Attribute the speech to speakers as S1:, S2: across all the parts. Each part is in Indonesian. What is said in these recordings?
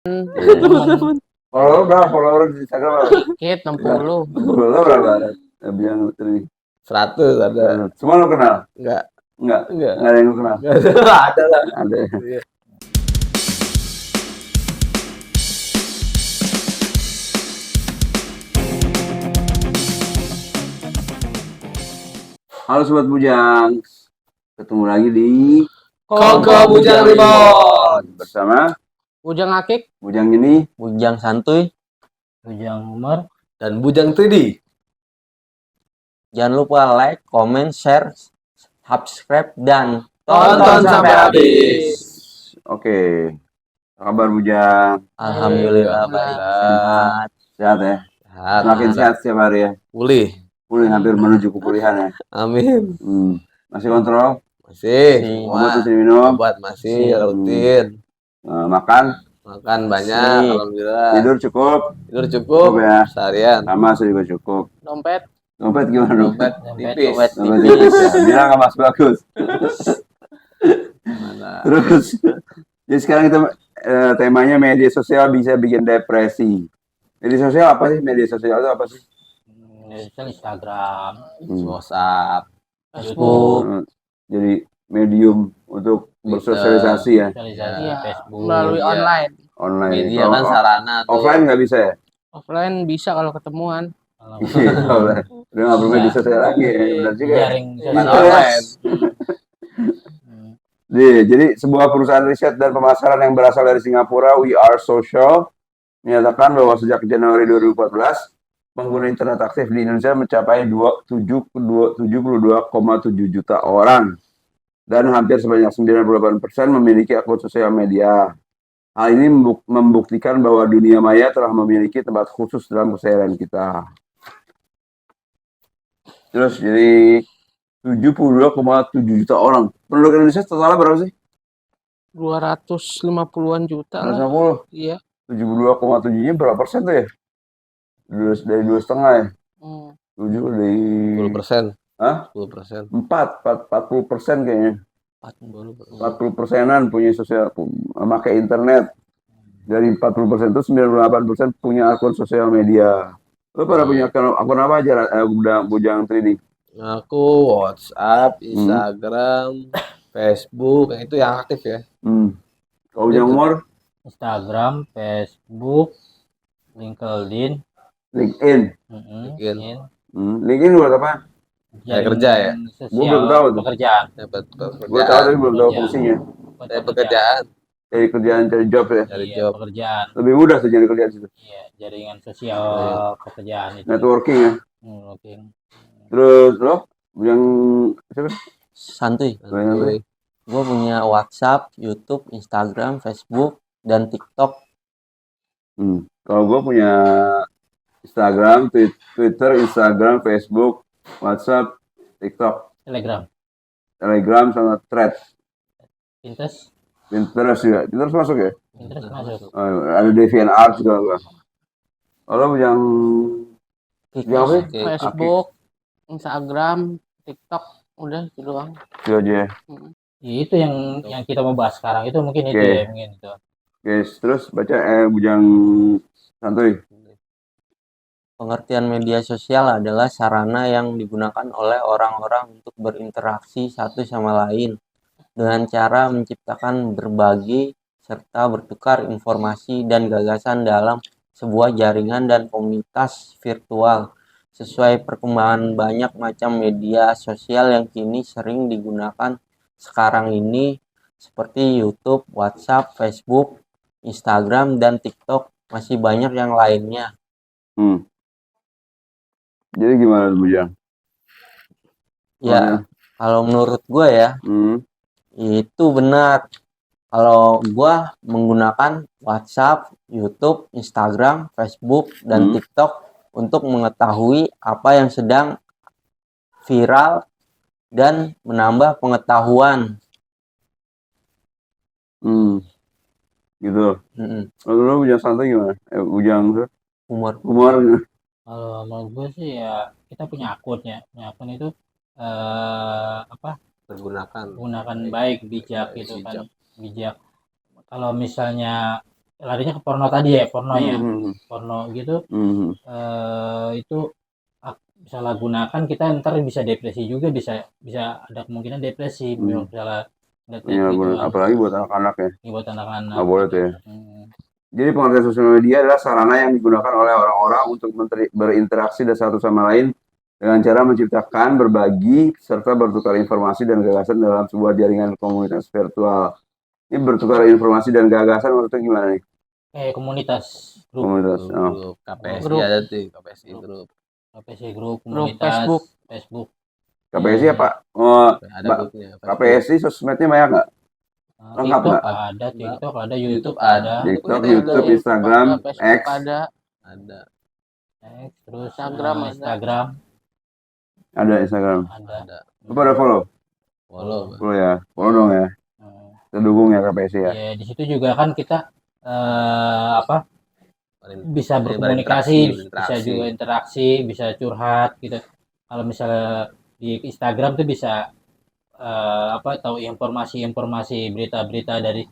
S1: Teman-teman.
S2: Follower berapa? Follower di Instagram berapa?
S1: Kit 60.
S2: Follower berapa? Yang tadi
S3: 100 ada.
S2: semua lo kenal?
S3: Enggak.
S2: Enggak
S3: Enggak.
S2: ada yang lo kenal?
S3: Ada lah.
S2: Ada.
S3: Iya.
S2: Halo Sobat Bujang, ketemu lagi di
S3: Kongko Bujang Remote
S2: bersama
S1: Bujang Akik,
S2: Bujang ini,
S3: Bujang Santuy,
S1: Bujang Umar,
S3: dan Bujang 3D. Jangan lupa like, comment, share, subscribe, dan tonton sampai habis.
S2: Oke. Apa kabar Bujang?
S3: Alhamdulillah baik, sehat.
S2: Sehat ya?
S3: Sehat.
S2: Semakin sehat setiap hari ya?
S3: Pulih.
S2: Pulih, hampir menuju kepulihan ya?
S3: Amin.
S2: Masih kontrol?
S3: Masih.
S2: Obat masih minum?
S3: Obat masih rutin.
S2: Makan?
S3: Makan banyak, alhamdulillah.
S2: Tidur cukup?
S3: Tidur cukup
S2: ya?
S3: seharian.
S2: Sama saya juga cukup.
S1: dompet
S2: Gimana dong?
S3: Dompet tipis.
S2: Dompet tipis ya. Bilang nggak Mas Bagus.
S3: Mana?
S2: Terus, jadi sekarang kita temanya media sosial bisa bikin depresi. Media sosial apa sih? Media sosial itu apa sih?
S1: Instagram,
S3: WhatsApp,
S1: Facebook,
S2: Jadi medium untuk bersosialisasi ya.
S1: Facebook, melalui online.
S2: Online.
S3: Media kan sarana tuh.
S2: Offline nggak bisa ya?
S1: Offline bisa kalau ketemuan.
S2: Udah nggak perlu media sosial lagi ya. Benar juga.
S1: Jaring
S3: online.
S2: Jadi sebuah perusahaan riset dan pemasaran yang berasal dari Singapura, We Are Social, menyatakan bahwa sejak Januari 2014 pengguna internet aktif di Indonesia mencapai 72,7 juta orang dan hampir sebanyak 98% memiliki akun sosial media. Hal ini membuktikan bahwa dunia maya telah memiliki tempat khusus dalam keseharian kita. Terus jadi 72,7 juta orang. Penduduk Indonesia totalnya berapa sih?
S1: 250-an juta lah.
S2: 250.
S1: Iya.
S2: 72,7-nya berapa persen tuh ya? Dari 2,5 ya? 7 dari
S3: 10%.
S2: Hah?
S3: 10%.
S2: 40% kayaknya. 40%-an punya sosial, memakai internet. Dari 40% itu 98% punya akun sosial media. Lo pada punya akun apa aja Bujang 3D?
S3: Aku WhatsApp, Instagram, Facebook, yang itu yang aktif ya.
S2: Kalau Bujang Umar?
S1: Instagram, Facebook, LinkedIn.
S2: LinkedIn buat apa?
S3: Kayak kerja ya?
S2: Gue belum tahu tuh.
S1: Pekerjaan.
S2: Gue tahu tapi belum tahu fungsinya.
S3: Kayak pekerjaan.
S2: Cari kerjaan, cari job ya.
S3: Cari job.
S1: Pekerjaan.
S2: Lebih mudah tuh cari kerjaan situ.
S1: Iya, jaringan sosial pekerjaan itu.
S2: Networking ya.
S1: Networking.
S2: Terus lo yang siapa?
S3: Santuy. Gue punya WhatsApp, YouTube, Instagram, Facebook, dan TikTok.
S2: Kalau gue punya Instagram, Twitter, Instagram, Facebook, WhatsApp, TikTok, Telegram sama Threads. Pinterest juga. Pinterest masuk ya?
S1: Pinterest masuk.
S2: Ada DeviantArt juga. Kalau yang
S1: Facebook, Instagram, TikTok, udah itu doang.
S2: Itu aja.
S1: Itu yang kita mau bahas sekarang itu mungkin itu ya mungkin itu.
S2: Guys, terus baca Bujang Santuy.
S3: Pengertian media sosial adalah sarana yang digunakan oleh orang-orang untuk berinteraksi satu sama lain dengan cara menciptakan, berbagi, serta bertukar informasi dan gagasan dalam sebuah jaringan dan komunitas virtual. Sesuai perkembangan banyak macam media sosial yang kini sering digunakan sekarang ini seperti YouTube, WhatsApp, Facebook, Instagram, dan TikTok, masih banyak yang lainnya.
S2: Jadi gimana Bujang?
S3: Ya, kalau menurut gue ya, itu benar. Kalau gue menggunakan WhatsApp, YouTube, Instagram, Facebook, dan TikTok untuk mengetahui apa yang sedang viral dan menambah pengetahuan.
S2: Gitu. Kalau lo Bujang Santuy gimana? Bujang
S3: Umar.
S1: Kalau menurut gue sih ya kita punya akun ya. Punya akun itu gunakan baik, bijak gitu kan. Bijak. Kalau misalnya larinya ke porno tadi ya, porno ya,
S2: Hmm.
S1: porno gitu.
S2: Hmm.
S1: Itu salah gunakan kita ntar bisa depresi juga, bisa bisa ada kemungkinan depresi
S2: Hmm.
S1: misalnya lihat-lihat
S2: Iya,
S1: gituan
S2: apalagi buat anak-anak ya.
S1: buat anak-anak
S2: Nggak boleh
S1: gitu.
S2: tuh ya. Jadi pengertian sosial media adalah sarana yang digunakan oleh orang-orang untuk berinteraksi satu sama lain dengan cara menciptakan, berbagi, serta bertukar informasi dan gagasan dalam sebuah jaringan komunitas virtual. Ini bertukar informasi dan gagasan maksudnya gimana nih?
S1: Kayak komunitas grup
S2: Komunitas. Oh.
S3: Grup KPSI
S4: Grup.
S3: ada tuh, KPSI
S1: Grup.
S3: grup.
S1: KPSI grup, komunitas Facebook.
S2: KPSI apa? Oh,
S3: Ada grupnya.
S2: KPSI sosmednya banyak nggak? Lengkap
S1: TikTok
S2: nggak?
S1: ada, TikTok ada, YouTube
S3: YouTube
S1: ada,
S2: TikTok,
S3: ada,
S2: YouTube,
S3: ada.
S2: Instagram, X.
S4: Facebook ada.
S3: Ada.
S1: X, terus
S4: Instagram ada.
S1: Instagram
S2: Ada Instagram.
S1: ada.
S3: Ada.
S2: Lu pada follow?
S3: Follow.
S2: Follow ya. Follow dong ya. Terdukung ya KPSI ya.
S1: Ya, di situ juga kan kita bisa berkomunikasi, bisa juga interaksi, bisa curhat gitu. Kalau misalnya di Instagram tuh bisa tahu informasi berita-berita dari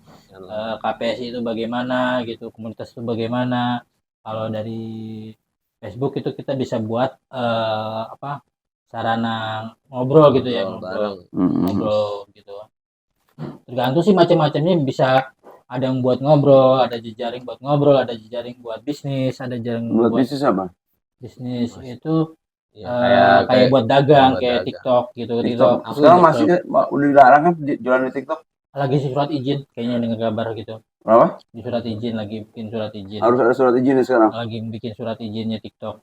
S1: KPSI itu bagaimana gitu, komunitas itu bagaimana. Kalau dari Facebook itu kita bisa buat sarana ngobrol gitu ya, ngobrol gitu. Tergantung sih macam-macamnya, bisa ada yang buat ngobrol, ada jejaring buat ngobrol, ada jejaring buat bisnis, ada jejaring
S2: Buat bisnis apa?
S1: Bisnis itu
S3: Ya,
S1: kayak buat dagang,
S3: buat
S1: kayak
S3: dagang.
S1: TikTok gitu.
S2: TikTok. Sekarang masih udah dilarang kan jualan di TikTok?
S1: Lagi surat izin kayaknya dengan kabar gitu.
S2: Apa?
S1: Di surat izin, lagi bikin surat izin.
S2: Harus ada surat izin sekarang.
S1: Lagi bikin surat izinnya TikTok.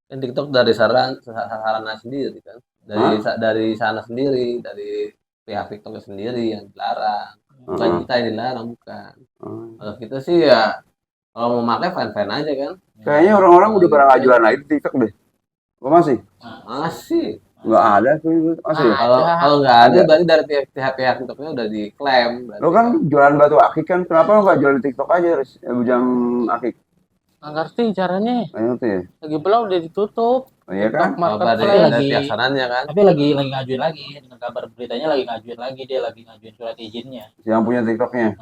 S3: Kan TikTok dari sarana sendiri kan. Dari sana sendiri, dari pihak TikTok sendiri yang dilarang. Bukan kita yang dilarang, bukan. Kalau kita sih ya kalau mau pakai fine-fine aja kan.
S2: Kayaknya orang-orang udah pada nggak jualan lagi di TikTok deh. Kok masih?
S3: Masih.
S2: Nggak ada tuh, masih ya?
S3: Kalau nggak ada berarti dari pihak TikToknya udah diklaim.
S2: Lo kan jualan batu akik kan, kenapa lo nggak jual di TikTok aja, Bujang Akik?
S4: Nggak ngerti caranya.
S2: Nggak ngerti ya?
S4: Lagi pula udah ditutup.
S2: Oh, iya kan?
S3: Dari pihak sananya kan.
S1: Tapi lagi ngajuin lagi dengan kabar beritanya, lagi ngajuin lagi, dia lagi ngajuin surat izinnya.
S2: Yang punya TikToknya?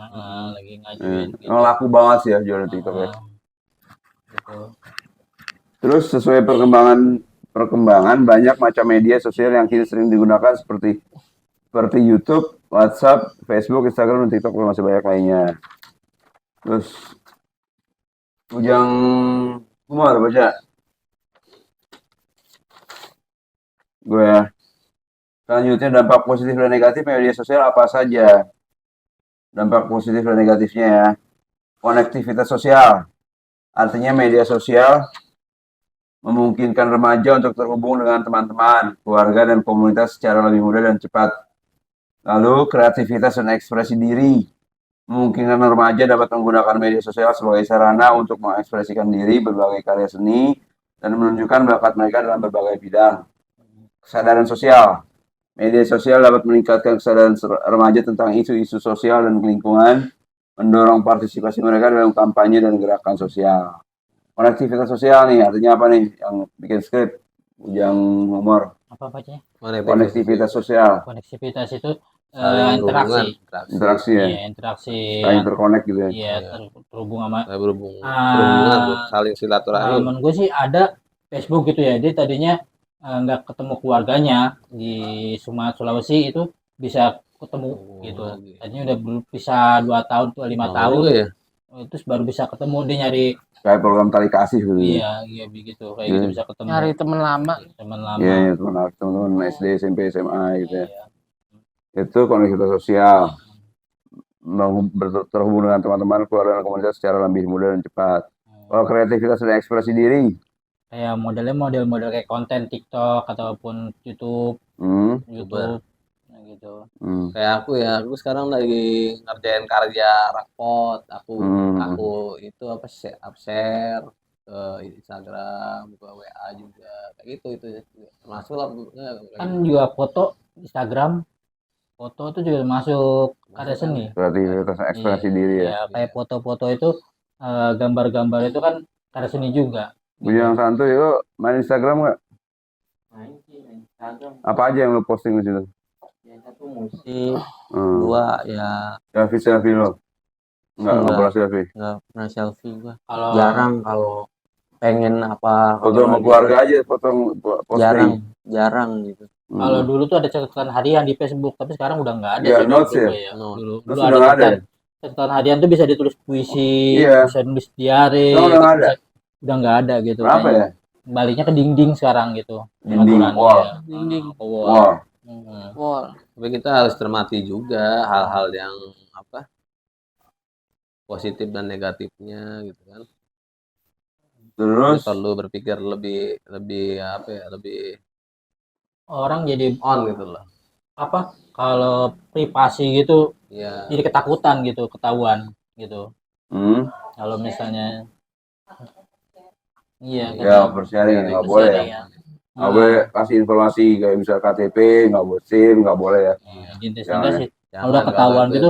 S1: Lagi ngajuin. Gitu.
S2: Laku banget sih ya jualan TikTok ya.
S1: Gitu.
S2: Terus sesuai perkembangan banyak macam media sosial yang kini sering digunakan seperti YouTube, WhatsApp, Facebook, Instagram, dan TikTok, dan masih banyak lainnya. Terus Bujang Umar baca. Gue ya. Selanjutnya dampak positif dan negatif media sosial apa saja? Dampak positif dan negatifnya ya. Konektivitas sosial. Artinya media sosial memungkinkan remaja untuk terhubung dengan teman-teman, keluarga, dan komunitas secara lebih mudah dan cepat. Lalu, kreativitas dan ekspresi diri. Memungkinkan remaja dapat menggunakan media sosial sebagai sarana untuk mengekspresikan diri, berbagai karya seni, dan menunjukkan bakat mereka dalam berbagai bidang. Kesadaran sosial. Media sosial dapat meningkatkan kesadaran remaja tentang isu-isu sosial dan lingkungan, mendorong partisipasi mereka dalam kampanye dan gerakan sosial. Konektivitas sosial nih, artinya apa nih yang bikin skrip? Bujang Umar.
S1: Apa bacanya?
S2: Konektivitas sosial.
S1: Konektivitas itu
S2: interaksi ya.
S1: Iya, interaksi.
S2: Saling terkonek gitu ya.
S1: Iya, terhubung sama.
S3: Berhubungan, saling silaturahmi.
S1: Temen gue sih ada Facebook gitu ya. Dia tadinya nggak ketemu keluarganya di Sulawesi, itu bisa ketemu gitu. Tadinya udah bisa 2 tahun atau 5 tahun.
S3: Ya?
S1: Terus baru bisa ketemu, dia nyari
S2: kayak program tali kasih gitu.
S1: Iya begitu, kayak gitu bisa ketemu.
S4: Nyari teman lama.
S2: Iya, teman-teman SD, SMP, SMA gitu ya. Itu konektivitas sosial. Terhubung dengan teman-teman, keluarga, dan komunitas secara lebih mudah dan cepat. Kalau kreativitas dan ekspresi diri,
S1: kayak model kayak konten TikTok ataupun YouTube. Gitu.
S3: Kayak aku sekarang lagi ngerjain karya rapot. Aku itu share ke Instagram, ke WA juga, kayak gitu. Itu termasuk lah
S1: kan juga foto Instagram, foto itu juga masuk karya seni.
S2: Kreativitas ekspresi diri ya.
S1: Kayak foto-foto itu, gambar-gambar itu kan karya seni juga.
S2: Bujang Santuy, lo main Instagram nggak?
S3: Main Instagram.
S2: Apa aja yang lo posting di situ?
S3: Yang satu musik, dua ya
S2: selfie lo. Enggak pernah selfie.
S3: nggak pernah selfie gua.
S1: Kalau
S3: Jarang kalau pengen apa
S2: Foto sama
S3: lagi.
S2: keluarga aja, foto posting.
S3: jarang gitu.
S1: kalau dulu tuh ada catatan harian di Facebook, tapi sekarang udah nggak ada
S2: Ya,
S1: sih udah
S2: notes ya?
S1: berubah ya.
S3: Notes.
S1: Dulu
S2: Notes
S1: ada
S2: udah nggak ada
S1: catatan harian tuh bisa ditulis puisi,
S2: Iya.
S1: bisa nulis diare,
S2: Sekarang udah nggak ada.
S1: udah nggak ada gitu.
S2: Kenapa ya?
S1: Baliknya ke dinding sekarang gitu.
S2: Dinding,
S1: Pengaturannya,
S2: wall.
S1: ya.
S4: Dinding.
S1: Wall.
S2: Wah,
S4: Wall.
S5: Tapi kita harus cermati juga hal-hal yang apa positif dan negatifnya gitu kan.
S2: terus
S5: Perlu berpikir lebih apa ya, lebih
S1: Orang jadi
S5: on gitu loh.
S1: apa? Kalau privasi gitu
S5: Ya,
S1: jadi ketakutan gitu, ketahuan gitu.
S2: hmm,
S1: Kalau misalnya iya
S2: ya
S1: kan.
S2: bersharing nggak boleh ya.
S1: ya.
S2: Nggak boleh kasih informasi kayak misal KTP, nggak boleh SIM, nggak boleh ya.
S1: Intinya
S2: Jangan.
S1: sih
S5: jangan
S1: kalau udah ketahuan
S5: kalau
S1: gitu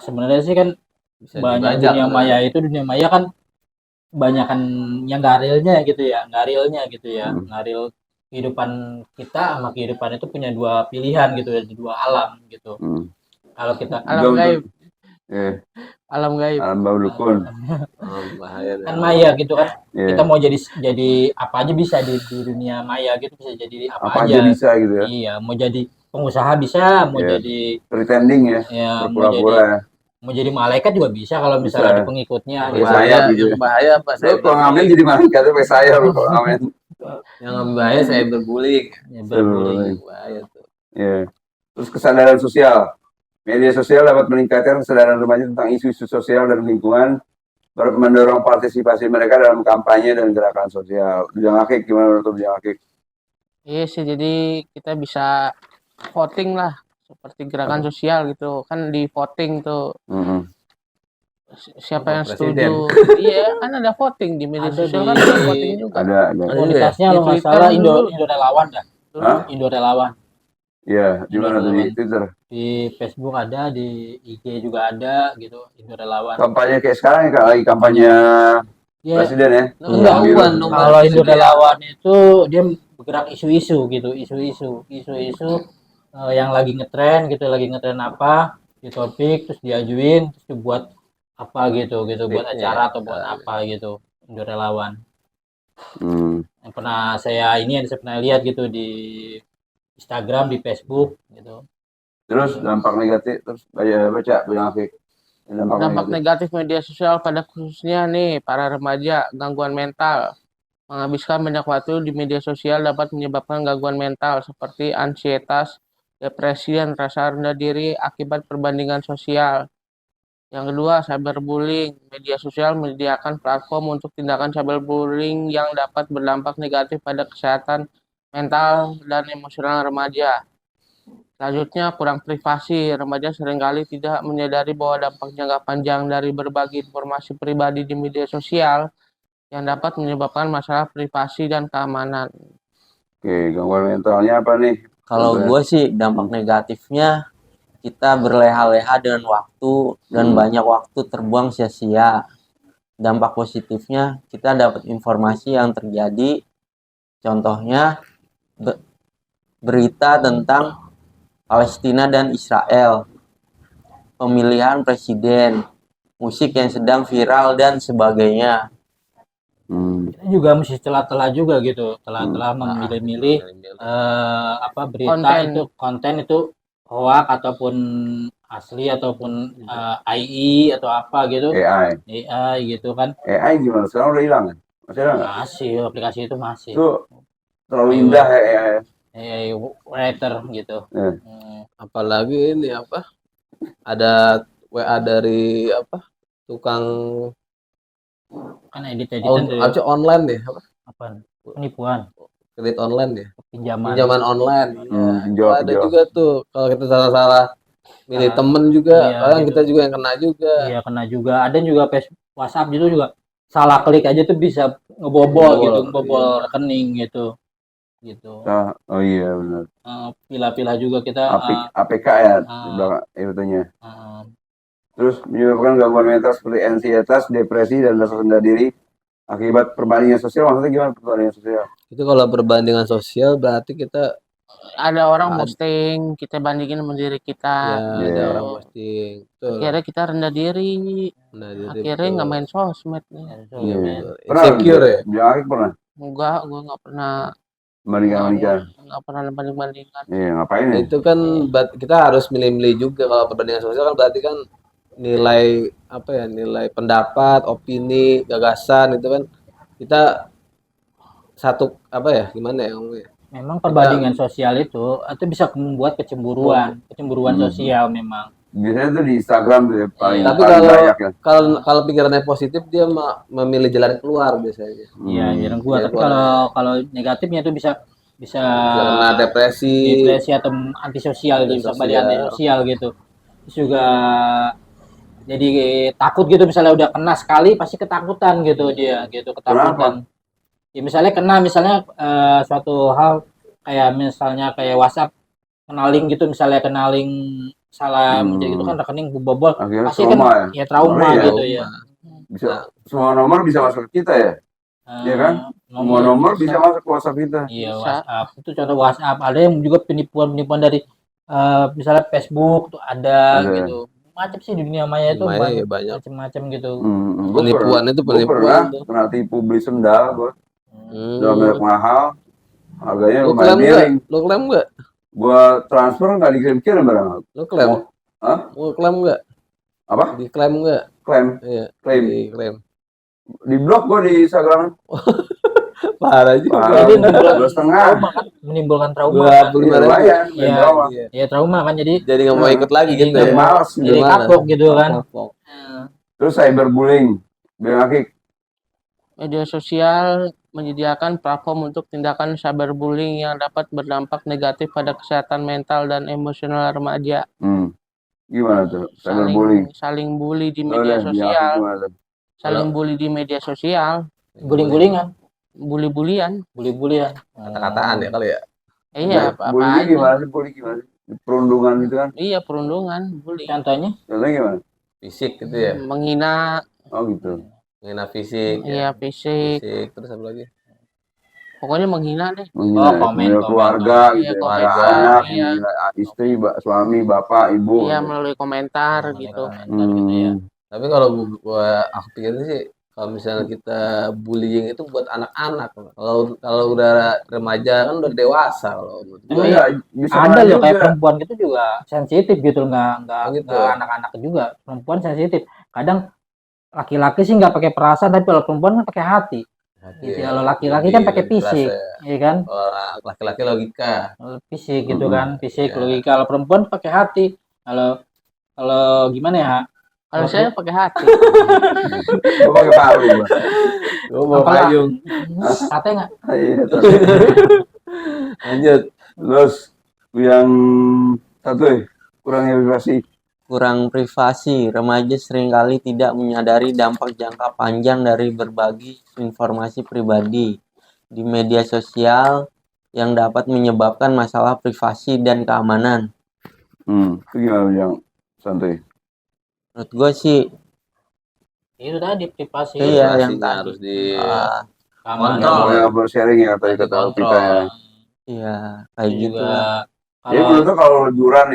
S1: sebenarnya sih kan
S5: bisa
S1: banyak
S5: dibajak
S1: dunia
S5: kan.
S1: maya itu dunia maya kan banyak kan yang nggak realnya gitu ya, nggak realnya gitu ya, nggak real kehidupan kita sama kehidupan itu punya dua pilihan gitu ya, dua alam gitu.
S2: Hmm.
S1: Kalau kita
S4: Alam gaib.
S2: Alam
S4: gaib.
S2: alam bau dukun.
S5: Bahaya deh.
S1: kan maya gitu kan,
S2: Iya.
S1: kita mau jadi apa aja bisa di dunia maya gitu, bisa jadi
S2: Apa aja bisa gitu ya.
S1: Iya, mau jadi pengusaha bisa, mau
S2: Iya.
S1: jadi
S2: Pretending ya,
S1: ya
S2: berpura-pura ya.
S1: mau jadi malaikat juga bisa kalau misalnya
S2: Bisa.
S1: ada pengikutnya
S5: Yang
S1: gitu.
S2: Saya
S5: bahaya,
S2: gitu.
S5: yang bahaya apa?
S2: Lo kalau ngamen jadi malaikat tuh kayak saya lo kalau ngamen.
S5: Yang bahaya saya berbullying.
S1: Ya, berbullying.
S5: Bahaya tuh.
S2: Iya. Terus kesadaran sosial. Media sosial dapat meningkatkan kesadaran remaja tentang isu-isu sosial dan lingkungan, mendorong partisipasi mereka dalam kampanye dan gerakan sosial. Bujang Akik, gimana menurut Bujang Akik?
S4: Iya sih, jadi kita bisa voting lah, seperti gerakan sosial gitu. Kan di voting tuh
S2: Mhm.
S4: siapa yang
S5: Presiden.
S4: setuju. Iya, kan ada voting di media
S1: Ada
S4: sosial
S1: di-
S4: kan ada voting juga.
S2: Ada.
S1: Komunitasnya
S4: Di
S1: kalau nggak
S4: Twitter
S1: salah
S4: dulu.
S1: Indo Relawan dah.
S2: Hah?
S1: Indo Relawan.
S2: Iya, di mana tuh di
S1: Relawan.
S2: Twitter?
S1: Di Facebook ada, di IG juga ada gitu, Indo Relawan.
S2: Kampanye kayak sekarang ya, Kak, lagi kampanye
S1: Ya,
S2: presiden ya.
S1: enggak,
S2: Biru.
S1: kalau Indo Relawan itu dia bergerak isu-isu gitu, isu-isu yang lagi ngetren gitu, lagi ngetren apa, di topik terus diajuin, terus dibuat apa gitu, buat acara atau buat apa gitu, Indo Relawan.
S2: Hmm.
S1: Yang pernah saya pernah lihat gitu di Instagram, di Facebook gitu.
S2: Terus dampak negatif, terus baca Bujang Akik.
S4: Dampak negatif media sosial pada khususnya nih para remaja, gangguan mental. Menghabiskan banyak waktu di media sosial dapat menyebabkan gangguan mental seperti ansietas, depresi, dan rasa rendah diri akibat perbandingan sosial. Yang kedua, cyberbullying. Media sosial menyediakan platform untuk tindakan cyberbullying yang dapat berdampak negatif pada kesehatan mental dan emosional remaja. Selanjutnya, kurang privasi. Remaja seringkali tidak menyadari bahwa dampak jangka panjang dari berbagi informasi pribadi di media sosial yang dapat menyebabkan masalah privasi dan keamanan.
S2: Oke, gangguan mentalnya apa nih?
S3: Kalau gue sih dampak negatifnya kita berleha-leha dengan waktu dan banyak waktu terbuang sia-sia. Dampak positifnya kita dapat informasi yang terjadi, contohnya berita tentang Palestina dan Israel, pemilihan presiden, musik yang sedang viral dan sebagainya.
S1: Kita juga mesti telah juga gitu, telah memilih-milih berita konten itu hoax ataupun asli ataupun AI atau apa gitu. AI gitu kan.
S2: AI gimana? Sekarang udah hilang kan? Masih ada nggak?
S1: Masih, aplikasi itu masih.
S2: Itu terlalu indah ya AI.
S1: AI writer gitu.
S5: Apalagi ini apa? Ada WA dari apa? Tukang
S1: Kan edit-editan dari
S5: online deh,
S1: apa? Penipuan.
S5: kredit online deh.
S1: Pinjaman
S5: Online.
S2: Pinjol.
S5: Ada juga tuh kalau kita salah-salah milih temen juga, kadang
S1: gitu.
S5: kita juga yang kena juga.
S1: Iya, kena juga. Ada juga WhatsApp gitu juga. Salah klik aja tuh bisa ngebobol rekening gitu.
S2: Oh iya benar.
S1: Pilah-pilah juga kita
S2: APK ya di belakang itunya. Terus menyebabkan gangguan mental seperti ansietas, depresi, dan rasa rendah diri akibat perbandingan sosial. Maksudnya gimana perbandingan sosial?
S5: Itu kalau perbandingan sosial berarti kita
S4: ada orang
S5: Ad-
S4: posting, kita bandingin sama diri
S5: Ya,
S4: kita
S5: ada
S4: gitu.
S5: orang posting. Betul.
S4: Akhirnya kita rendah diri,
S5: Nah, jadi
S4: akhirnya nggak main sosmed nih.
S5: Iya,
S1: men.
S5: betul.
S2: Pernah
S5: Insecure ya.
S2: Bang Akik pernah
S4: Enggak, gue nggak pernah
S2: bandingkan.
S4: banding-bandingkan.
S2: Iya, ngapain ya?
S5: Itu kan kita harus milih-milih juga kalau perbandingan sosial kan berarti kan nilai apa ya, nilai pendapat, opini, gagasan itu kan kita satu apa ya, gimana ya ngomongnya?
S1: Memang perbandingan sosial itu bisa membuat kecemburuan sosial memang.
S2: Biasanya tuh di Instagram tuh ya, paling
S5: Tapi
S2: paling
S5: kalau
S2: banyak ya.
S5: kalau pikirannya positif dia memilih jalan keluar biasanya.
S1: Iya, jalan keluar.
S5: Jalan
S1: Tapi
S5: keluar.
S1: kalau negatifnya itu bisa
S5: Bisa kena depresi.
S1: atau antisosial itu bisa balik antisosial gitu. Terus juga jadi takut gitu, misalnya udah kena sekali pasti ketakutan gitu dia gitu, ketakutan. Ya misalnya kena suatu hal kayak misalnya kayak WhatsApp kenaling gitu, misalnya kenaling salah jadi itu kan rekening bobol,
S2: Akhirnya
S1: pasti
S2: trauma
S1: kan ya trauma
S2: Ngeri ya.
S1: gitu ya.
S2: Bisa semua nomor bisa masuk ke kita ya. Iya kan? Semua nomor bisa masuk ke WhatsApp kita.
S1: Iya,
S4: Bisa.
S1: WhatsApp itu contoh WhatsApp. Ada yang juga penipuan dari misalnya Facebook tuh ada gitu. Macam sih di dunia maya itu
S5: Dunia maya banyak.
S1: macam-macam gitu.
S5: Penipuan itu
S2: Gue pernah
S5: penipuan.
S2: kena tipu beli sendal gue. Dalam
S5: Hmm.
S2: merek mahal. Harganya
S5: Lu
S2: lumayan
S5: klaim nggak?
S2: miring.
S5: Lu klaim nggak?
S2: Gua transfer nggak dikirim-kirim barang.
S5: Lu klaim?
S2: Hah?
S5: Mau klaim nggak?
S2: Apa?
S5: Diklaim nggak?
S2: Klaim.
S5: Iya.
S2: Klaim.
S5: Diklaim.
S2: Di blok gue di Instagram.
S5: Parah juga.
S2: Parah.
S1: Jadi
S2: 2,5.
S1: menimbulkan trauma
S5: Dua
S1: kan.
S5: puluh
S2: Iya,
S5: lima ribu.
S2: lumayan.
S1: Iya.
S2: Trauma.
S5: Iya.
S1: Ya trauma kan, jadi
S5: Jadi nggak mau ikut lagi gitu
S2: Jadi
S5: ya.
S2: males.
S1: jadi
S5: Gimana?
S1: kapok gitu kan.
S5: Kapok.
S2: Terus cyberbullying. Bang Akik.
S4: Media sosial menyediakan platform untuk tindakan cyberbullying yang dapat berdampak negatif pada kesehatan mental dan emosional remaja.
S2: Gimana tuh? Cyberbullying.
S4: Saling bully di
S2: Oh,
S4: media
S2: deh, Bang Akik
S4: sosial,
S2: gimana tuh?
S4: saling bully di media sosial,
S1: Guling-gulingan,
S4: bully-bulian.
S1: bully-bulian.
S5: Kata-kataan ya kali ya.
S4: Iya, apa
S2: Bullying
S4: aja.
S2: gimana sih? Bullying gimana sih? Perundungan gitu kan?
S4: Iya, perundungan, bully.
S1: Contohnya
S2: Contohnya gimana?
S5: Fisik gitu ya.
S4: Menghina,
S2: Oh gitu.
S5: Menghina fisik.
S4: iya fisik.
S5: Fisik terus apa lagi?
S4: Pokoknya menghina deh.
S2: Menghina
S1: komen.
S2: keluarga
S4: Iya,
S2: gitu ya.
S4: keluarga,
S2: Anak,
S4: iya.
S2: menghina istri, suami, bapak, ibu.
S4: Iya, melalui komentar gitu.
S1: komentar gitu ya.
S5: Tapi kalau aku pikir sih kalau misalnya kita bullying itu buat anak-anak. Kalau udah remaja kan udah dewasa kalau menurut
S2: Oh,
S5: gua.
S2: iya, bisa
S1: Ada
S2: mana
S1: loh kayak
S2: juga.
S1: perempuan gitu juga sensitif gitu, nggak
S5: Gitu.
S1: anak-anak juga, perempuan sensitif. Kadang laki-laki sih nggak pakai perasaan, tapi kalau perempuan kan pakai hati. Gitu.
S5: Iya.
S1: Kalau laki-laki kan pakai
S5: Lebih
S1: fisik,
S5: keras
S1: iya kan?
S5: Kalau laki-laki logika.
S1: Fisik gitu kan, fisik
S5: Iya.
S1: logika. Kalau perempuan pakai hati. Kalau gimana ya?
S4: Kalau saya pakai hati.
S2: Gua pakai paru gua.
S5: Gua mau
S1: Apalah.
S5: payung.
S1: Sate nggak?
S2: Iya, tapi.
S5: Lanjut.
S2: Terus yang satu ya, kurangnya privasi.
S3: Kurang privasi, remaja seringkali tidak menyadari dampak jangka panjang dari berbagi informasi pribadi di media sosial yang dapat menyebabkan masalah privasi dan keamanan.
S2: Itu gimana yang santai?
S3: Menurut gue sih,
S1: Itu tadi privasi.
S3: Iya, yang
S5: Privasinya harus di
S1: keamanan.
S5: kontrol.
S2: Nggak boleh sharing ya tadi kata
S5: Dikontrol.
S2: kita ya.
S3: iya kayak
S1: Juga
S3: gitu lah.
S2: Jadi menurut lo kalau liburan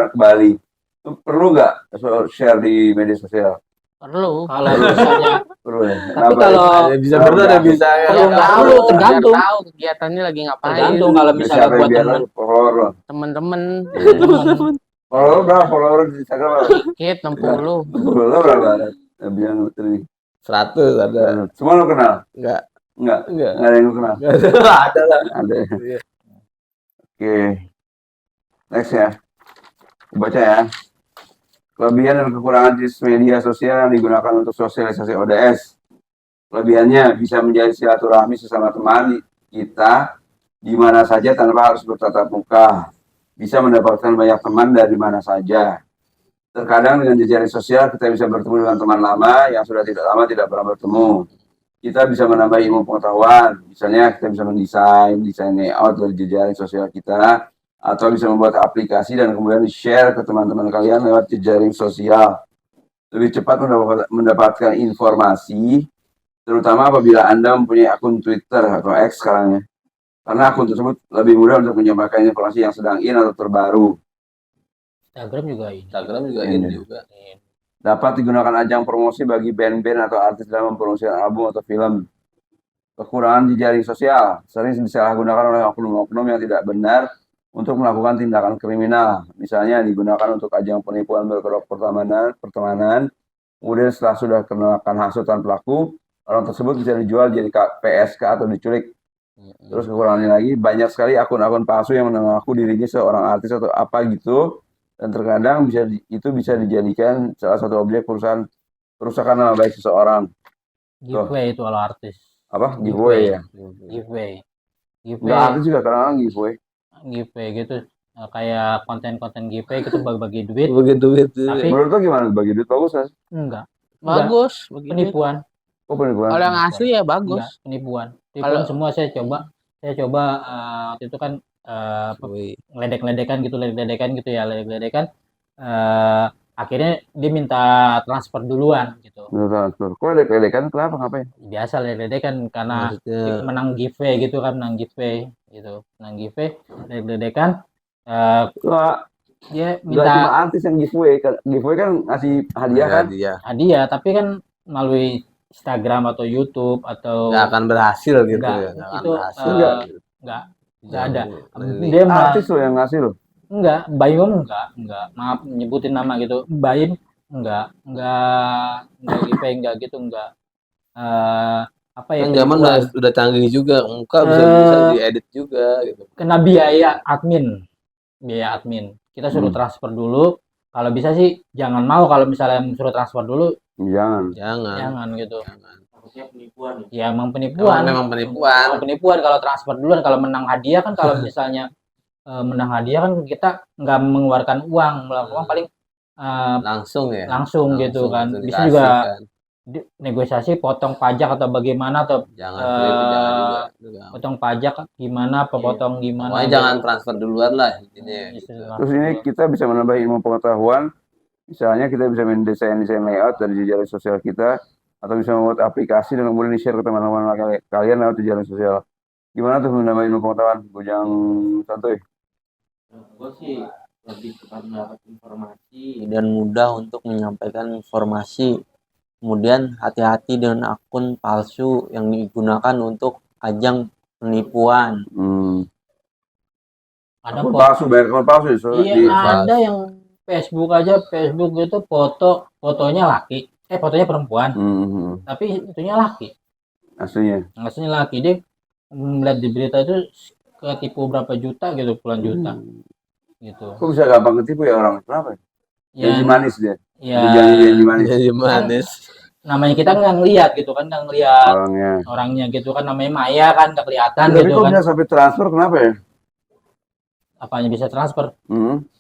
S2: ke Bali, itu perlu nggak share di media sosial?
S4: Perlu.
S1: kalau misalnya
S2: Perlu ya.
S1: tapi
S2: Kenapa ya?
S1: kalau
S5: Ada bisa benar ada bisa ya.
S1: Kalau
S4: Biar
S1: nggak
S4: tahu,
S1: perlu, tergantung.
S4: biar tahu kegiatannya lagi ngapain.
S1: tergantung kalau
S2: Biar
S1: misalnya
S2: siapa yang
S1: buat
S2: biar
S1: teman
S2: lo follower lo.
S4: Temen-temen
S1: teman
S2: Follower lo berapa? Follower di Instagram berapa?
S4: dikit 60.
S2: Follower lo berapa? Bilang tadi.
S5: 100 ada.
S2: Semua lo kenal?
S5: Enggak.
S2: Enggak.
S5: Enggak.
S2: Nggak ada yang lo kenal?
S5: Ada lah.
S2: Ada.
S5: Iya.
S2: Oke. Next ya. Baca ya. Kelebihan dan kekurangan jenis media sosial yang digunakan untuk sosialisasi ODS. Kelebihannya bisa menjadi silaturahmi sesama teman kita di mana saja tanpa harus bertatap muka. Bisa mendapatkan banyak teman dari mana saja. Terkadang dengan jejaring sosial kita bisa bertemu dengan teman lama yang sudah tidak lama tidak pernah bertemu. Kita bisa menambah ilmu pengetahuan. Misalnya kita bisa desain layout dari jejaring sosial kita, atau bisa membuat aplikasi dan kemudian di-share ke teman-teman kalian lewat jejaring sosial. Lebih cepat mendapatkan informasi, terutama apabila Anda mempunyai akun Twitter atau X sekarang ya. karena akun tersebut lebih mudah untuk menyampaikan informasi yang sedang in atau terbaru.
S1: Instagram juga ini.
S5: Instagram juga
S2: Ini.
S5: ini juga.
S2: Dapat digunakan ajang promosi bagi band-band atau artis dalam mempromosikan album atau film. Kekurangan di jaring sosial sering disalahgunakan oleh oknum-oknum yang tidak benar untuk melakukan tindakan kriminal. Misalnya digunakan untuk ajang penipuan berkedok pertemanan. Kemudian setelah sudah kenakan hasutan pelaku, orang tersebut bisa dijual jadi PSK atau diculik. Terus kekurangannya lagi, banyak sekali akun-akun palsu yang mengaku dirinya seorang artis atau apa gitu, dan terkadang bisa dijadikan salah satu objek perusakan nama baik seseorang.
S1: Giveaway itu kalau artis.
S2: Apa? Giveaway ya?
S1: Giveaway.
S2: Enggak, artis juga kadang-kadang giveaway.
S1: Giveaway gitu. Kayak konten-konten giveaway gitu bagi-bagi duit.
S5: Begitu gitu.
S1: Tapi
S2: Menurut lo gimana? Bagi duit bagus kan?
S1: enggak.
S4: Bagus begitu.
S1: Penipuan.
S2: Oh, penipuan.
S4: Kalau yang asli ya bagus.
S1: Enggak, penipuan. Penipuan semua saya coba. Saya coba waktu itu kan ledek-ledekan gitu ya, ledek-ledekan. Akhirnya dia minta transfer duluan gitu.
S2: Transfer. Kok ledek-ledekan kenapa? Ngapain?
S1: Biasa ledek-ledekan karena
S5: Maksudnya
S1: menang giveaway gitu kan, menang giveaway gitu. Menang giveaway, ledek-ledekan.
S2: Enggak
S1: Dia
S2: cuma
S1: minta
S2: artis yang giveaway. Giveaway kan ngasih hadiah kan?
S1: hadiah, tapi kan melalui Instagram atau YouTube atau
S5: nggak akan berhasil gitu
S1: Enggak,
S5: ya. Nggak akan
S1: itu,
S5: berhasil.
S1: enggak ada.
S5: Keliling.
S1: Dia malah
S2: Artis lo yang ngasih lo.
S1: enggak, Baim enggak. Maaf nyebutin nama gitu. Baim enggak giveaway enggak gitu enggak. Apa ya?
S5: Kan zaman udah canggih juga, muka bisa diedit juga gitu.
S1: Kena biaya admin. Kita suruh transfer dulu. Kalau bisa sih jangan mau kalau misalnya suruh transfer dulu,
S2: Jangan.
S1: jangan gitu.
S3: Penipuan.
S1: Ya emang penipuan.
S5: Memang penipuan.
S1: Emang penipuan kalau transfer duluan, kalau menang hadiah kan kalau misalnya menang hadiah kan kita nggak mengeluarkan uang, paling
S5: Langsung ya.
S1: langsung gitu kan.
S5: langsung
S1: Bisa
S5: dikasih
S1: juga
S5: kan.
S1: negosiasi potong pajak atau bagaimana atau
S5: Jangan itu jangan juga.
S1: potong pajak gimana, apa potong gimana.
S5: Pokoknya jangan transfer duluan lah intinya. Gitu.
S2: Terus ini kita bisa menambah ilmu pengetahuan. Misalnya kita bisa mendesain layout dari jejaring sosial kita, atau bisa membuat aplikasi dan kemudian di-share ke teman-teman kalian lewat jejaring sosial. Gimana tuh menambah ilmu pengetahuan? Bujang santuy.
S3: Gue sih lebih cepat mendapat informasi dan mudah untuk menyampaikan informasi. Kemudian hati-hati dengan akun palsu yang digunakan untuk ajang penipuan.
S1: Ada
S2: Akun palsu, banyak akun palsu.
S1: iya, ada yang Facebook itu fotonya laki, fotonya perempuan, tapi itunya laki.
S2: Aslinya
S1: laki. Dia melihat di berita itu ketipu berapa juta gitu, puluhan juta gitu.
S2: kok bisa gampang ketipu ya orang? Kenapa? Janji manis dia.
S1: Ya,
S2: Janji manis.
S5: Jadi manis.
S1: namanya kita nggak ngelihat gitu kan, nggak ngelihat
S2: Orangnya
S1: gitu kan, namanya Maya kan nggak kelihatan
S2: tapi
S1: gitu
S2: kok
S1: kan.
S2: bisa sampai transfer, kenapa ya?
S1: Apanya bisa transfer?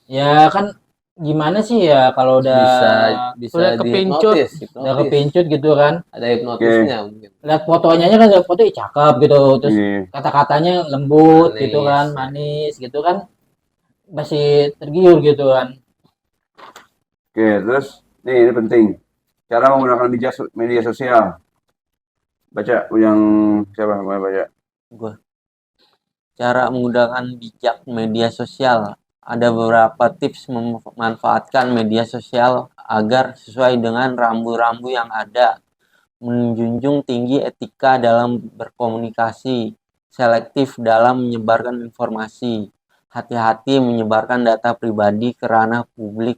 S1: Ya kan gimana sih ya kalau udah
S5: bisa
S4: kepincut.
S1: udah kepincut gitu kan.
S5: Ada hipnotisnya mungkin.
S1: Lihat fotonya aja kan, foto cakep gitu, terus kata-katanya lembut
S5: Manis.
S1: gitu kan, manis gitu kan, masih tergiur gitu kan.
S2: Oke, terus ini penting. Cara menggunakan media sosial. Baca yang siapa yang baca?
S3: Gue. Cara menggunakan bijak media sosial. Ada beberapa tips memanfaatkan media sosial agar sesuai dengan rambu-rambu yang ada. Menjunjung tinggi etika dalam berkomunikasi. Selektif dalam menyebarkan informasi. Hati-hati menyebarkan data pribadi ke ranah publik.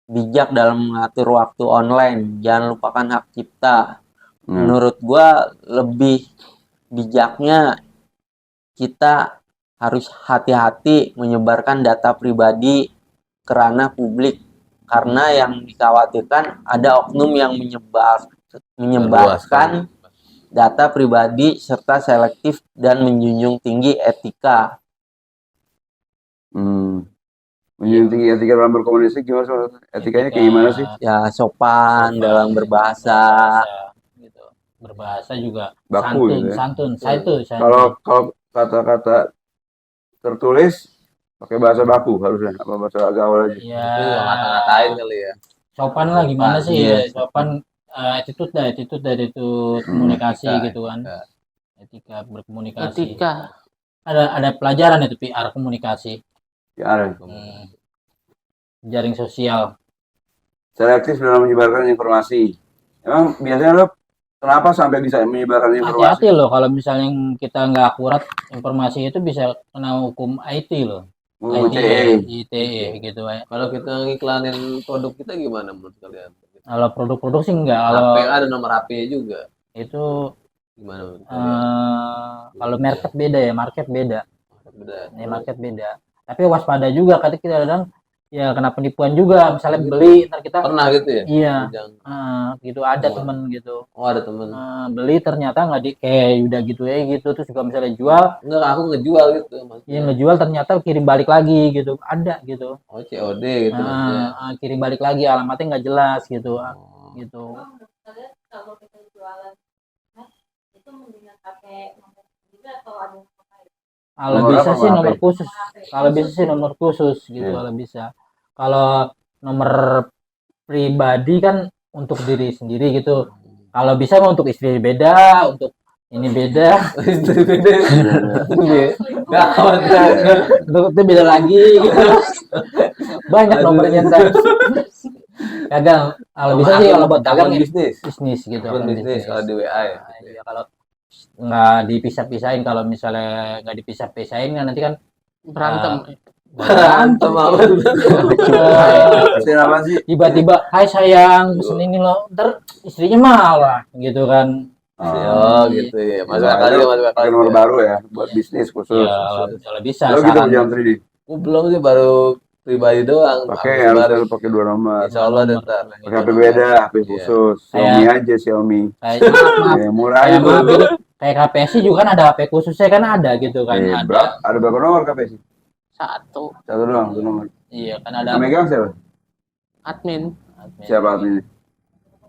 S3: Bijak dalam mengatur waktu online. Jangan lupakan hak cipta. Menurut gua lebih bijaknya kita harus hati-hati menyebarkan data pribadi ke ranah publik, karena yang dikhawatirkan ada oknum yang menyebarkan data pribadi serta selektif dan menjunjung tinggi etika.
S2: Menjunjung tinggi etika dalam berkomunikasi gimana? Etikanya kayak gimana sih?
S3: Ya sopan dalam berbahasa.
S1: Gitu. Berbahasa juga
S2: Baku gitu ya.
S1: santun.
S2: Kalau kata-kata tertulis pakai bahasa baku harusnya, apa bahasa gaul aja?
S1: Ya,
S5: Ngata-ngatain kali ya.
S1: sopan lah gimana sih?
S3: Iya.
S1: Sopan, attitude komunikasi gitu kan. Etika berkomunikasi.
S4: Etika.
S1: ada pelajaran itu PR komunikasi,
S2: Ya, ada.
S1: jaring sosial.
S2: Selektif dalam menyebarkan informasi. Emang biasanya lo kenapa sampai bisa menyebarkan informasi?
S1: Hati-hati loh kalau misalnya kita nggak akurat informasi itu bisa kena hukum IT loh.
S2: ITE.
S1: ITE gitu ya.
S5: Kalau kita ngiklanin produk kita gimana menurut kalian?
S1: Kalau produk-produk sih enggak, kalau
S5: HP ada nomor HP juga.
S1: itu
S5: Gimana menurut kalian?
S1: kalau market beda ya, market beda.
S5: Beda.
S1: Ya, market beda. Tapi waspada juga kadang kita kadang ya kena penipuan juga, misalnya beli ntar kita
S5: Pernah gitu ya?
S1: iya
S5: Jangan.
S1: gitu ada
S5: Oh.
S1: temen gitu.
S5: Oh, ada temen.
S1: Beli ternyata nggak di kayak udah gitu ya gitu, terus juga misalnya jual
S5: Enggak, aku ngejual gitu maksudnya.
S1: yang ngejual ternyata kirim balik lagi gitu, ada gitu.
S5: Oh, COD gitu maksudnya.
S1: Kirim balik lagi alamatnya nggak jelas gitu.
S5: Oh.
S1: Gitu.
S6: Kalian kalau kita jualan itu mendingan pakai nomor juga atau ada yang lain?
S1: Kalau
S2: Nomor
S1: bisa
S2: apa,
S1: sih
S2: Bang?
S1: nomor
S2: HP?
S1: khusus. Kalau bisa sih nomor khusus gitu
S2: Iya.
S1: kalau bisa. Kalau nomor pribadi kan untuk diri sendiri gitu. Kalau bisa mah untuk istri beda, untuk ini beda, untuk itu beda lagi gitu. Banyak nomornya ntar. Dagang. Kalau bisa sih kalau buat dagang ya
S5: bisnis.
S1: bisnis gitu.
S5: Akun
S1: akun
S5: bisnis kalau di WA ya.
S1: Iya, kalau nggak dipisah-pisahin, kalau misalnya nggak dipisah-pisahin kan nanti kan
S4: Berantem.
S5: Berantem apa?
S2: Pesen apa sih?
S1: tiba-tiba hai sayang pesen ini loh, ntar istrinya malah gitu kan.
S5: Oh, gitu ya. Masuk akal juga, masuk akal
S2: Pakai nomor
S5: juga.
S2: baru ya buat bisnis khusus.
S1: Ya kalau bisa
S2: Lo gitu
S1: saran.
S2: jam 3D.
S5: Aku belum sih, baru pribadi doang.
S2: Pakai
S5: Habis
S2: harus
S5: baru.
S2: lo pakai 2 nomor.
S5: Insya Allah ada ntar.
S2: Pakai HP beda, HP khusus. Xiaomi aja Xiaomi.
S1: Kayak maaf,
S2: Ya, murah
S1: kayak
S2: aja.
S1: maaf gitu. Kayak KPSI juga kan ada HP khususnya kan ada gitu kan.
S2: Ada berapa nomor KPSI?
S4: Satu.
S2: Satu doang, satu nomor.
S1: Iya kan ada.
S2: Yang megang siapa?
S4: Admin.
S2: Siapa adminnya?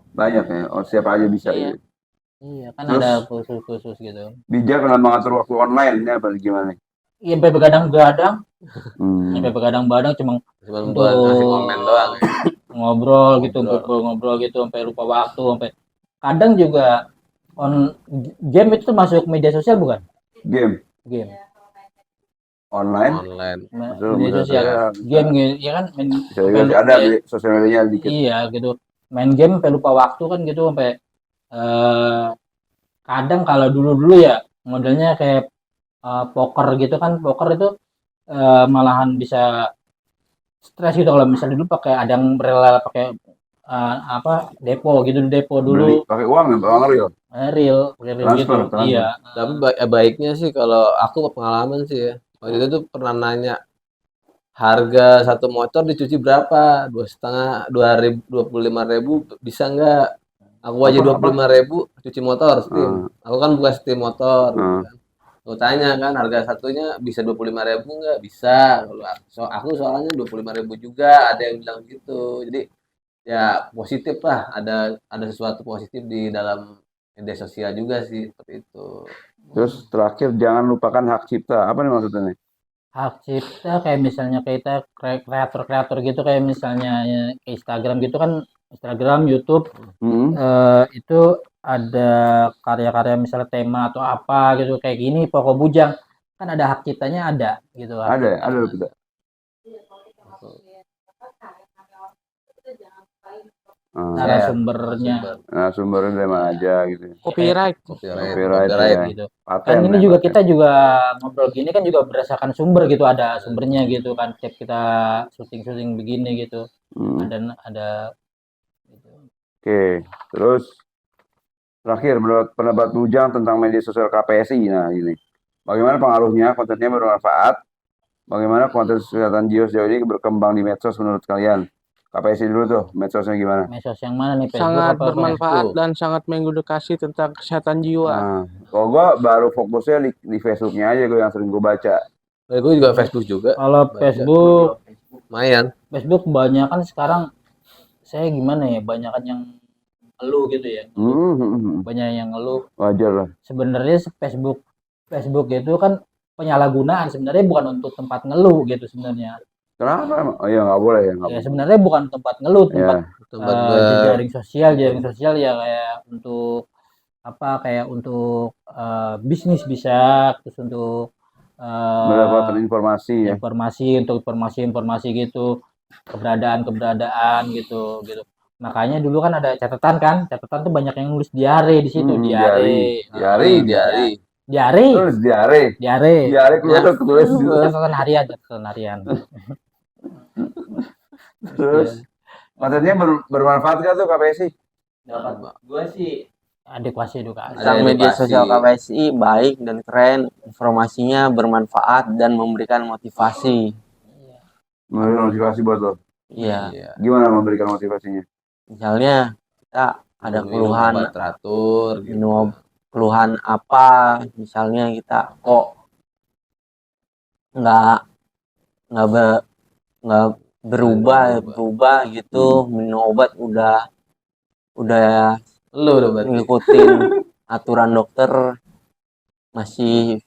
S2: Banyak ya. Oh, siapa aja bisa.
S4: Iya.
S2: Ya.
S1: Iya kan
S2: Terus?
S1: ada khusus gitu.
S2: Bijak dalam mengatur waktu online ini apa gimana?
S1: Iya sampai begadang-begadang,
S2: Hmm.
S1: sampai begadang-begadang cuma
S5: Cuma buat ngasih komen doang.
S1: ngobrol gitu, ngobrol gitu sampai lupa waktu, sampai kadang juga game itu masuk media sosial bukan?
S2: Game
S1: Game.
S2: online.
S5: Online.
S2: Betul,
S1: Media
S2: betul,
S1: sosial.
S2: ya.
S1: Game gitu, ya kan main
S2: Bisa juga
S1: sampai
S2: ada
S1: lupa-
S2: sosial medianya dikit.
S1: Iya gitu. Main game sampai lupa waktu kan gitu sampai kadang kalau dulu-dulu ya modelnya kayak poker gitu kan, poker itu malahan bisa stres gitu kalau misalnya dulu pakai ada yang rela pakai depo gitu, depo
S2: Beli
S1: dulu
S2: pakai uang ya, uang real.
S1: real gitu.
S2: Transfer.
S1: Iya.
S5: Tapi baiknya sih kalau aku pengalaman sih ya. Waktu itu tuh pernah nanya harga satu motor dicuci berapa? 2,5, 25.000 bisa nggak? Aku aja
S2: Apa?
S5: 25.000 cuci motor steam. Aku kan buka steam motor. Gitu
S2: Hmm.
S5: kan. Aku tanya kan harga satunya bisa 25.000 nggak? Bisa. Kalau aku soalnya 25.000 juga, ada yang bilang gitu. Jadi ya positif lah, ada sesuatu positif di dalam media sosial juga sih seperti itu.
S2: Terus terakhir jangan lupakan hak cipta. Apa nih maksudnya nih?
S1: Hak cipta kayak misalnya kita kreator-kreator gitu, kayak misalnya ya, Instagram gitu kan, Instagram, YouTube
S2: Hmm.
S1: itu ada karya-karya misalnya tema atau apa gitu kayak gini pokok bujang kan ada hak ciptanya, ada gitu hak
S2: Ada,
S1: cipta.
S2: ada loh kita.
S6: Iya, kalau kita ngomongin karya-karya orang itu jangan lupain
S1: narasumbernya
S2: Nah, sumbernya dari mana aja gitu.
S4: Copyright.
S2: Copyright
S1: gitu.
S2: ya.
S1: Kan
S2: Paten,
S1: ini
S2: ya,
S1: juga
S2: paten.
S1: kita juga ngobrol gini kan juga berdasarkan sumber gitu, ada sumbernya gitu kan, tiap kita syuting begini gitu
S2: Hmm.
S1: ada gitu.
S2: Oke, terus terakhir menurut pendapat Bujang tentang media sosial KPSI. Nah, ini bagaimana pengaruhnya, kontennya bermanfaat, bagaimana konten kesehatan jiwa sejauh ini berkembang di medsos menurut kalian? KPSI dulu tuh, medsosnya gimana?
S1: Medsos yang mana nih, Facebook
S4: Sangat
S1: apa
S4: bermanfaat
S5: Facebook?
S4: dan sangat mengedukasi tentang kesehatan jiwa.
S2: Nah, kalau gua baru fokusnya di Facebooknya aja, gue yang sering gue baca.
S5: Gue juga Facebook juga.
S1: Kalau Facebook
S5: Lumayan.
S1: kebanyakan sekarang saya gimana ya, banyakan yang ngeluh gitu ya, banyak yang ngeluh.
S2: Wajar lah.
S1: Sebenarnya Facebook itu kan penyalahgunaan, sebenarnya bukan untuk tempat ngeluh gitu sebenarnya.
S2: Kenapa emang? Oh iya, nggak boleh ya, nggak
S1: Ya
S2: boleh.
S1: sebenarnya bukan tempat ngeluh, tempat
S2: Ya,
S5: Tempat
S1: jaring sosial ya, kayak untuk apa, kayak untuk bisnis bisa, terus untuk
S2: Mendapatkan informasi ya.
S1: informasi gitu, keberadaan gitu. Makanya dulu kan ada catatan tuh banyak yang nulis diare di situ,
S2: Diare.
S1: diare,
S2: Terus diare keluar tulis gitu.
S1: catatan harian.
S2: Terus maksudnya bermanfaat gak tuh KPSI?
S3: Gue sih
S1: Edukasi.
S3: tentang media sosial KPSI baik dan keren, informasinya bermanfaat dan memberikan motivasi.
S2: Memberikan motivasi buat lo.
S3: Iya,
S2: Gimana memberikan motivasinya?
S3: misalnya kita ada keluhan
S5: teratur gitu.
S3: minum keluhan apa, misalnya kita kok nggak berubah gitu, minum obat udah
S5: Lu udah berarti.
S3: ngikutin aturan dokter masih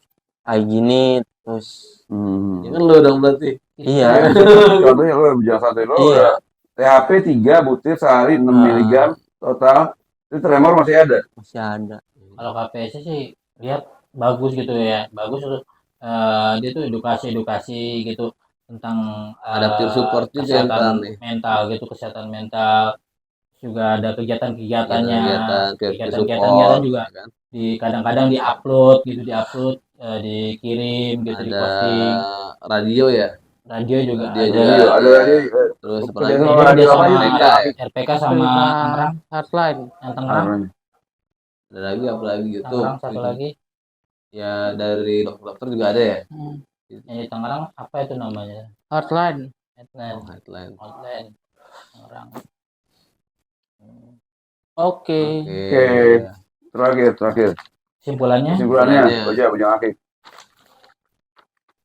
S3: kayak gini terus.
S5: Ya kan lu dong berarti.
S3: Iya.
S2: Contohnya lo bilang santai lo.
S3: Iya.
S2: THP 3 butir sehari 6 mg total. Itu tremor masih ada.
S3: Masih ada.
S1: Kalau KPSI sih lihat bagus gitu ya, bagus terus dia tuh edukasi gitu tentang
S5: Ada peer support juga yang
S1: kesehatan
S5: nih.
S1: mental gitu, kesehatan mental, juga ada kegiatan-kegiatannya, kegiatan-kegiatan juga
S5: kan?
S1: kadang-kadang diupload dikirim gitu,
S5: Ada
S1: diposting.
S5: radio ya.
S1: Radio juga
S5: Radio
S2: Ada lagi.
S5: Terus
S2: Kerjaan
S5: apalagi?
S2: sama radio
S1: sama
S2: apa aja?
S1: RPK sama Tangerang,
S4: Heartline.
S1: yang Tangerang
S5: Ada lagi apalagi YouTube.
S1: satu lagi
S5: Ya dari dokter-dokter juga ada ya.
S1: yang di Tangerang apa itu namanya?
S4: Heartline.
S5: Headline.
S1: Outline Tangerang.
S4: Oke.
S2: Oke. Terakhir.
S1: Simpulannya
S2: Baca Bujang Akik.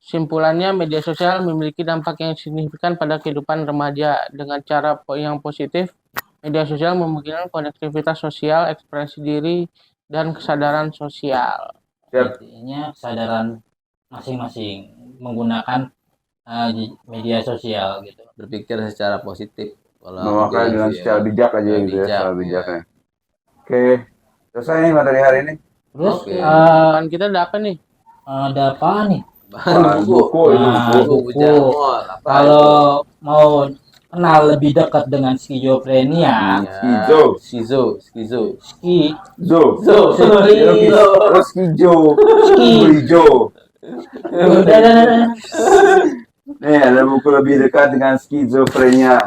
S4: Simpulannya, media sosial memiliki dampak yang signifikan pada kehidupan remaja. Dengan cara yang positif, media sosial memungkinkan konektivitas sosial, ekspresi diri, dan kesadaran sosial.
S1: intinya kesadaran masing-masing menggunakan media sosial gitu.
S5: Berpikir secara positif. Kalau
S2: Memakai dengan secara bijak aja
S5: Secara
S2: gitu ya.
S5: bijak,
S2: Secara
S5: iya.
S2: bijaknya. Oke. Selesai nih materi hari ini.
S1: Terus
S5: Oke.
S4: Depan kita ada apa nih?
S1: ada apa nih?
S5: Bahan buku.
S1: Buku.
S5: Jamol. Apa
S1: Kalau mau kenal lebih dekat dengan skizofrenia,
S5: itu? Skizo.
S1: Zo,
S2: Terus Kijo.
S1: udah.
S2: Nih ada buku lebih dekat dengan skizofrenia.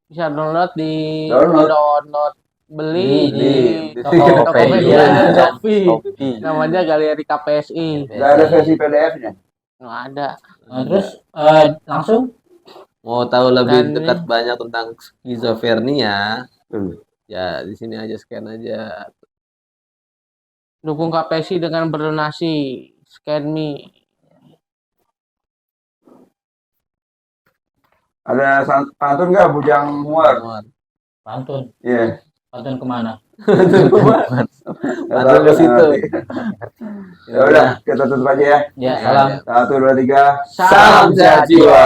S4: Bisa download di
S2: Download.
S4: beli di
S1: Tokopedia.
S4: Tokopedia dan Shopee.
S3: Shopee.
S4: Namanya Galeri KPSI.
S2: Gak ada versi PDF-nya.
S4: Nggak ada.
S1: Nah, terus langsung
S5: Mau tahu lebih
S4: Dan
S5: dekat banyak tentang skizofrenia?
S2: Hmm.
S5: Ya di sini aja scan aja.
S4: Dukung KPSI dengan berdonasi. Scan me.
S2: Ada pantun nggak Bujang Muar?
S1: pantun
S2: Iya.
S1: pantun kemana?
S5: Pantun ke situ.
S2: Ya udah, kita tutup aja ya.
S1: Ya, salam.
S2: 1, 2, 3.
S5: Salam sehat jiwa.